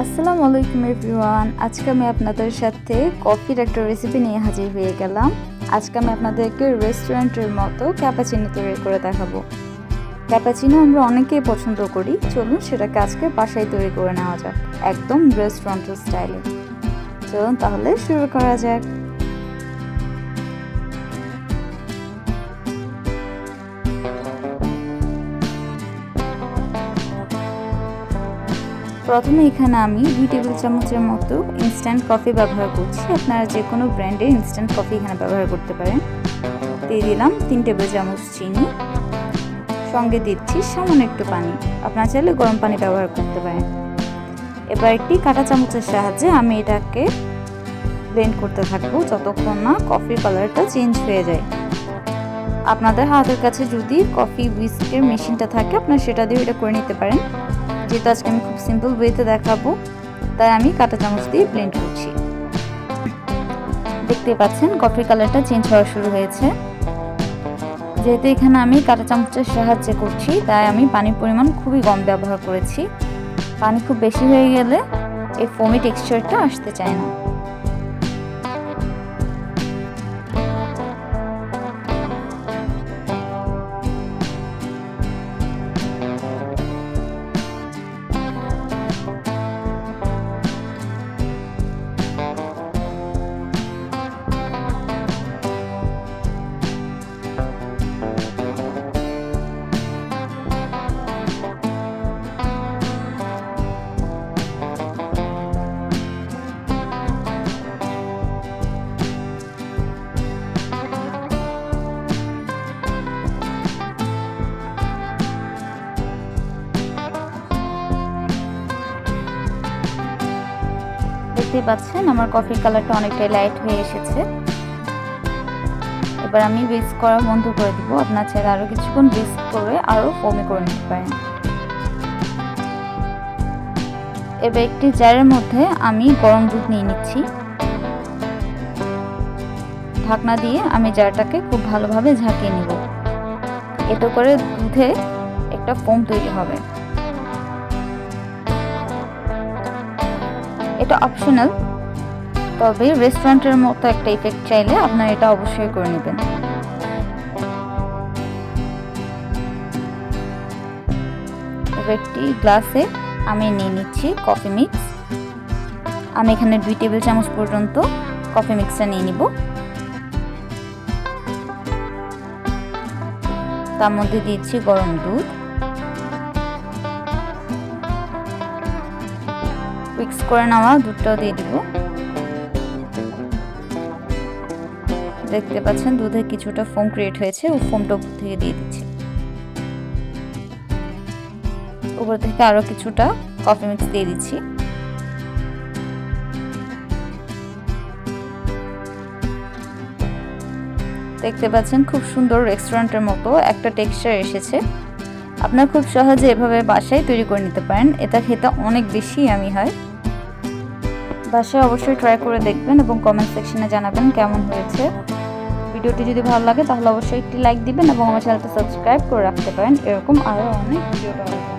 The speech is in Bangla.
আসসালামু আলাইকুম এভরিওয়ান। আজকে আমি আপনাদের সাথে কফির একটা রেসিপি নিয়ে হাজির হয়ে গেলাম। আজকে আমি আপনাদেরকে রেস্টুরেন্টের মতো ক্যাপাচিনো তৈরি করে দেখাবো। ক্যাপাচিনো আমরা অনেকেই পছন্দ করি, চলুন সেটাকে আজকে বাসায় তৈরি করে নেওয়া যাক, একদম রেস্টুরেন্টের স্টাইলে। চলুন তাহলে শুরু করা যাক। প্রথমে এখানে আমি 2 টেবিল চামচের মতো ইনস্ট্যান্ট কফি ব্যবহার করছি। আপনারা যে কোনো ব্র্যান্ডের ইনস্ট্যান্ট কফি এখানে ব্যবহার করতে পারেন। দিয়ে দিলাম 3 টেবিল চামচ চিনি, সঙ্গে দিচ্ছি সামান্য একটু পানি। আপনারা চাইলে গরম পানি ব্যবহার করতে পারেন। এবার একটি কাঁটা চামচের সাহায্যে আমি এটাকে ব্লেন্ড করতে থাকবো যতক্ষণ না কফির কালারটা চেঞ্জ হয়ে যায়। আপনাদের হাতের কাছে যদি কফি হুইস্কের মেশিনটা থাকে আপনারা সেটা দিয়ে এটা করে নিতে পারেন। যেহেতু আজকে আমি খুব সিম্পল ওয়েতে দেখাবো, তাই আমি কাঁটা চামচ দিয়ে ব্লেন্ড করছি। দেখতে পাচ্ছেন কফির কালারটা চেঞ্জ হওয়া শুরু হয়েছে। যেহেতু এখানে আমি কাঁটা চামচের সাহায্যে করছি, তাই আমি পানির পরিমাণ খুবই কম ব্যবহার করেছি। পানি খুব বেশি হয়ে গেলে এই ফোমি টেক্সচারটা আসতে চায় না। দেখতে পাচ্ছেন আমার কফির কালারটা অনেকটাই লাইট হয়ে এসেছে। এবার আমি হুইস্ক করা বন্ধ করে দিব। আপনার চাইলে আরও কিছুক্ষণ হুইস্ক করে আরও ফোমি করে নিতে পারেন। এবার একটি জারের মধ্যে আমি গরম দুধ নিয়ে নিচ্ছি। ঢাকনা দিয়ে আমি জারটাকে খুব ভালোভাবে ঝাঁকিয়ে নিব। এতে করে দুধে একটা ফোম তৈরি হবে। এটা অপশনাল, তবে রেস্টুরেন্টের মতো একটা ইফেক্ট চাইলে আপনারা এটা অবশ্যই করে নেবেন। এবার একটি গ্লাসে আমি নিয়ে নিচ্ছি কফি মিক্স। আমি এখানে 2 টেবিল চামচ পর্যন্ত কফি মিক্সটা নিয়ে নিব। তার মধ্যে দিচ্ছি গরম দুধ, মিক্স করে নেওয়া দুধটাও দিয়ে দিব। দেখতে পাচ্ছেন দুধে কিছুটা ফোম ক্রিয়েট হয়েছে, ও ফোমটা উপর থেকে দিয়ে দিচ্ছি। উপর থেকে আরো কিছুটা কফি মিক্স দিয়ে দিচ্ছি। দেখতে পাচ্ছেন খুব সুন্দর রেস্টুরেন্টের মতো একটা টেক্সচার এসেছে। আপনারা খুব সহজে এভাবে বাসায় তৈরি করে নিতে পারেন। এটা খেতে অনেক বেশি ইয়ামি হয়। বাসায় অবশ্যই ট্রাই করে দেখবেন এবং কমেন্ট সেকশনে জানাবেন কেমন হয়েছে। ভিডিওটি যদি ভালো লাগে তাহলে অবশ্যই একটি লাইক দিবেন এবং আমার চ্যানেলটা সাবস্ক্রাইব করে রাখতে পারেন এরকম আরও অনেক ভিডিও পাওয়ার জন্য।